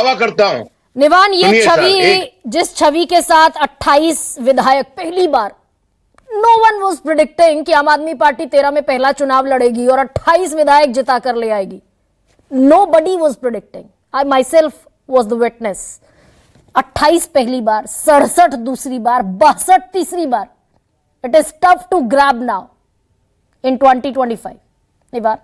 दावा करता हूं। निवान, ये सुनिए छवि, सर, जिस छवि के साथ 28 विधायक, पहली बार नो वन वाज प्रिडिक्टिंग कि आम आदमी पार्टी 13 में पहला चुनाव लड़ेगी और 28 विधायक जिता कर ले आएगी। Nobody was predicting, I myself was the witness. 28 पहली बार, 67 दूसरी बार, 62 तीसरी बार। It is tough to grab now in 2025। निवार,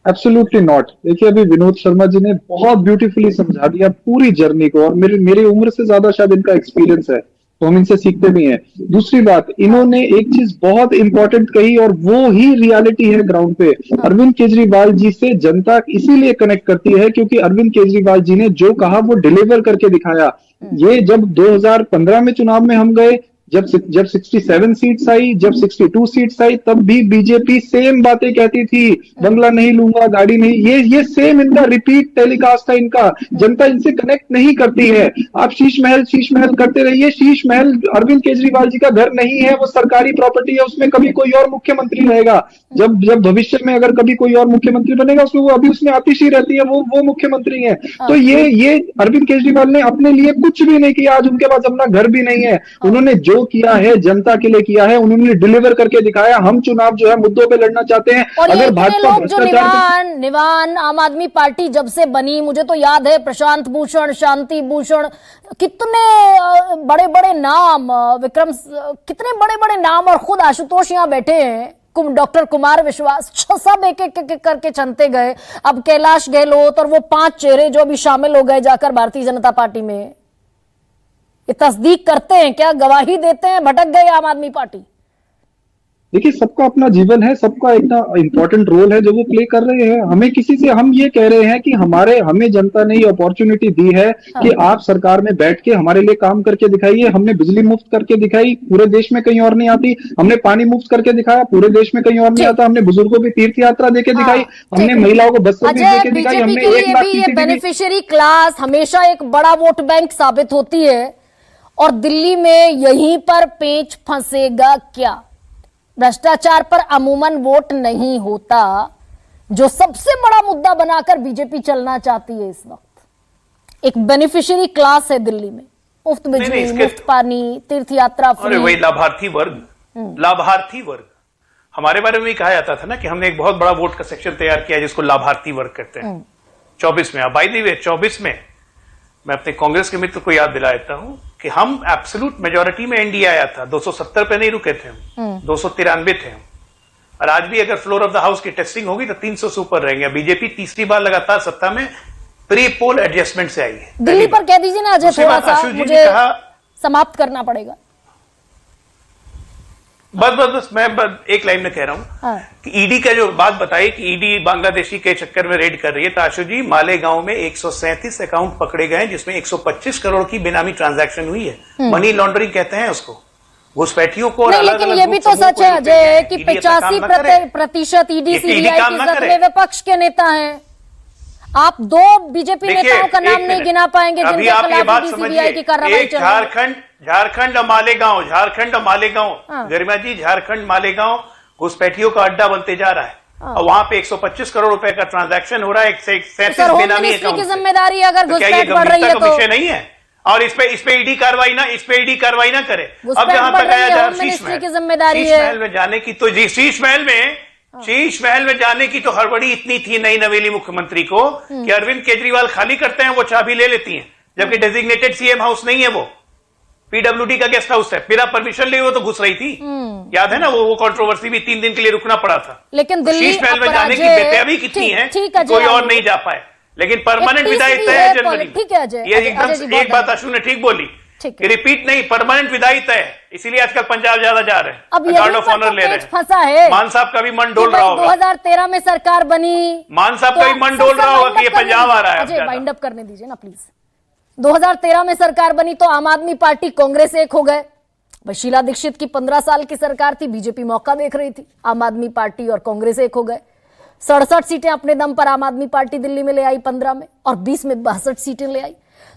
एब्सोल्युटली नॉट। देखिए, अभी विनोद शर्मा जी ने बहुत ब्यूटीफुली समझा दिया पूरी जर्नी को, और मेरी उम्र से ज्यादा शायद इनका एक्सपीरियंस है, तो हम इनसे सीखते भी हैं। दूसरी बात, इन्होंने एक चीज बहुत इंपॉर्टेंट कही, और वो ही रियलिटी है ग्राउंड पे। अरविंद केजरीवाल जी से जनता इसीलिए कनेक्ट करती है क्योंकि अरविंद केजरीवाल जी ने जो कहा वो डिलीवर करके दिखाया। ये जब 2015 में चुनाव में हम गए, जब 67 सीट्स आई, जब 62 सीट्स आई, तब भी बीजेपी सेम बातें कहती थी, बंगला नहीं लूंगा, गाड़ी नहीं। ये सेम इनका रिपीट टेलीकास्ट था इनका। जनता इनसे कनेक्ट नहीं करती है। आप शीश महल करते रहिए। शीश महल अरविंद केजरीवाल जी का घर नहीं है, वो सरकारी प्रॉपर्टी है। उसमें कभी कोई और मुख्यमंत्री रहेगा। जब भविष्य में अगर कभी कोई और मुख्यमंत्री बनेगा, उसमें वो अभी उसमें आतिशी रहती है, वो मुख्यमंत्री है। तो ये अरविंद केजरीवाल ने अपने लिए कुछ भी नहीं किया। आज उनके पास अपना घर भी नहीं है। उन्होंने जो किया है जनता के लिए किया है, उन्होंने डिलीवर करके दिखाया। हम चुनाव जो है मुद्दों पे लड़ना चाहते हैं। और अगर ये भाजपा लोग जो निवान आम आदमी पार्टी जब से बनी, मुझे तो याद है प्रशांत भूषण, शांति भूषण, कितने बड़े बड़े नाम, विक्रम, कितने बड़े बड़े नाम, और खुद आशुतोष यहाँ बैठे हैं, डॉक्टर कुमार विश्वास, सब एक एक करके चलते गए। अब कैलाश गहलोत और वो 5 चेहरे जो अभी शामिल हो गए जाकर भारतीय जनता पार्टी में, ये तस्दीक करते हैं क्या, गवाही देते हैं भटक गए आम आदमी पार्टी? देखिए, सबका अपना जीवन है, सबका एक ना इंपॉर्टेंट रोल है जो वो प्ले कर रहे हैं। हमें किसी से हम ये कह रहे हैं कि हमें जनता ने ये अपॉर्चुनिटी दी है कि आप सरकार में बैठ के हमारे लिए काम करके दिखाइए। हमने बिजली मुफ्त करके दिखाई, पूरे देश में कहीं और नहीं आती। हमने पानी मुफ्त करके दिखाया, पूरे देश में कहीं और नहीं आता। हमने बुजुर्गों की तीर्थ यात्रा देके दिखाई, हमने महिलाओं को बस सर्विस देके दिखाई, हमने 1 लाख ये बेनिफिशियरी क्लास हमेशा एक बड़ा वोट बैंक साबित होती है, और दिल्ली में यहीं पर पेच फंसेगा क्या? भ्रष्टाचार पर अमूमन वोट नहीं होता, जो सबसे बड़ा मुद्दा बनाकर बीजेपी चलना चाहती है इस वक्त। एक बेनिफिशियरी क्लास है दिल्ली में, मुफ्त बिजली, मुफ्त पानी, तीर्थ यात्रा फ्री। वही लाभार्थी वर्ग हमारे बारे में भी कहा जाता था ना कि हमने एक बहुत बड़ा वोट का सेक्शन तैयार किया जिसको लाभार्थी वर्ग कहते हैं। 24 में, बाय द वे 24 में मैं अपने कांग्रेस के मित्र को याद दिला देता हूं कि हम एब्सोल्यूट मेजोरिटी में एनडीए आया था, 270 पे नहीं रुके थे हम, 293 थे हम। और आज भी अगर फ्लोर ऑफ द हाउस की टेस्टिंग होगी तो 300 से ऊपर रहेंगे। बीजेपी तीसरी बार लगातार सत्ता में प्री पोल एडजस्टमेंट से आई है। दिल्ली पर कह दीजिए ना अजय, थोड़ा सा मुझे समाप्त करना पड़ेगा। बस मैं एक लाइन में कह रहा हूं कि ईडी का जो बात बताई कि ईडी बांग्लादेशी के चक्कर में रेड कर रही है, तो आशु जी, मालेगांव में 137 अकाउंट पकड़े गए जिसमें 125 करोड़ की बेनामी ट्रांजैक्शन हुई है। मनी लॉन्ड्रिंग कहते हैं उसको, घुसपैठियों को। लेकिन ये भी तो सच है अजय कि 85% ईडी सीबीआई की जद में विपक्ष के नेता हैं। आप 2 बीजेपी नेताओं का नाम नहीं गिना पाएंगे जिनके खिलाफ सीबीआई की कार्रवाई चल रही है। झारखंड और मालेगांव गरिमा जी, झारखंड मालेगांव घुसपैठियों का अड्डा बनते जा रहा है, और वहां पे 125 करोड़ रुपए का ट्रांजैक्शन हो रहा है। 137 बेनामी अकाउंट की जिम्मेदारी अगर घुसपैठ बढ़ रही है तो विषय नहीं है, और इस पे ईडी कार्रवाई ना करे। अब जहां तक आया शीश महल में जाने की, तो जी शीश महल में जाने की तो हड़बड़ी इतनी थी नई नवेली मुख्यमंत्री को कि अरविंद केजरीवाल खाली करते हैं, वो चाबी ले लेती हैं, जबकि डेजिग्नेटेड सीएम हाउस नहीं है, वो पीडब्ल्यूडी का गेस्ट हाउस है। बिना परमिशन लिए वो तो घुस रही थी, याद है ना, वो कंट्रोवर्सी भी 3 दिन के लिए रुकना पड़ा था। लेकिन दिल्ली शीश महल में जाने की बेतयाबी कितनी है, कोई और नहीं जा पाए, लेकिन परमानेंट विदाई तय है जनवरी में। ये एकदम एक बात अशु ने ठीक बोली, रिपीट नहीं, परमानेंट विदाई तय है। इसीलिए आजकल पंजाब ज्यादा जा रहे हैं, गार्ड ऑफ ऑनर ले रहे हैं। फंसा है मान साहब का भी मन डोल रहा होगा। 2013 में सरकार बनी, मान साहब का भी मन डोल रहा होगा कि ये पंजाब आ रहा है। अजय, वाइंड अप करने दीजिए ना प्लीज। 2013 में सरकार बनी तो आम आदमी पार्टी कांग्रेस एक हो गए। शीला दीक्षित की 15 साल की सरकार थी, बीजेपी मौका देख रही थी, आम आदमी पार्टी और कांग्रेस एक हो गए। 67 सीटें अपने दम पर आम आदमी पार्टी दिल्ली में ले आई 15 में, और 20 में 62 सीटें ले आई।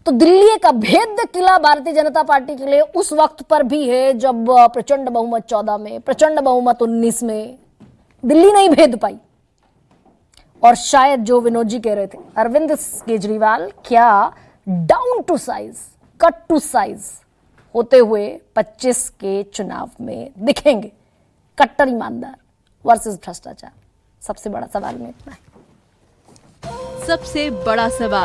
तो दिल्ली एक अभेद्य किला भारतीय जनता पार्टी के लिए उस वक्त पर भी है जब प्रचंड बहुमत 14 में, प्रचंड बहुमत 19 में दिल्ली नहीं भेद पाई। और शायद जो विनोद जी कह रहे थे, अरविंद केजरीवाल क्या down to size, cut to size होते हुए 25 के चुनाव में दिखेंगे? कट्टर ईमानदार वर्सेस भ्रष्टाचार, सबसे बड़ा सवाल में इतना है। सबसे बड़ा सवाल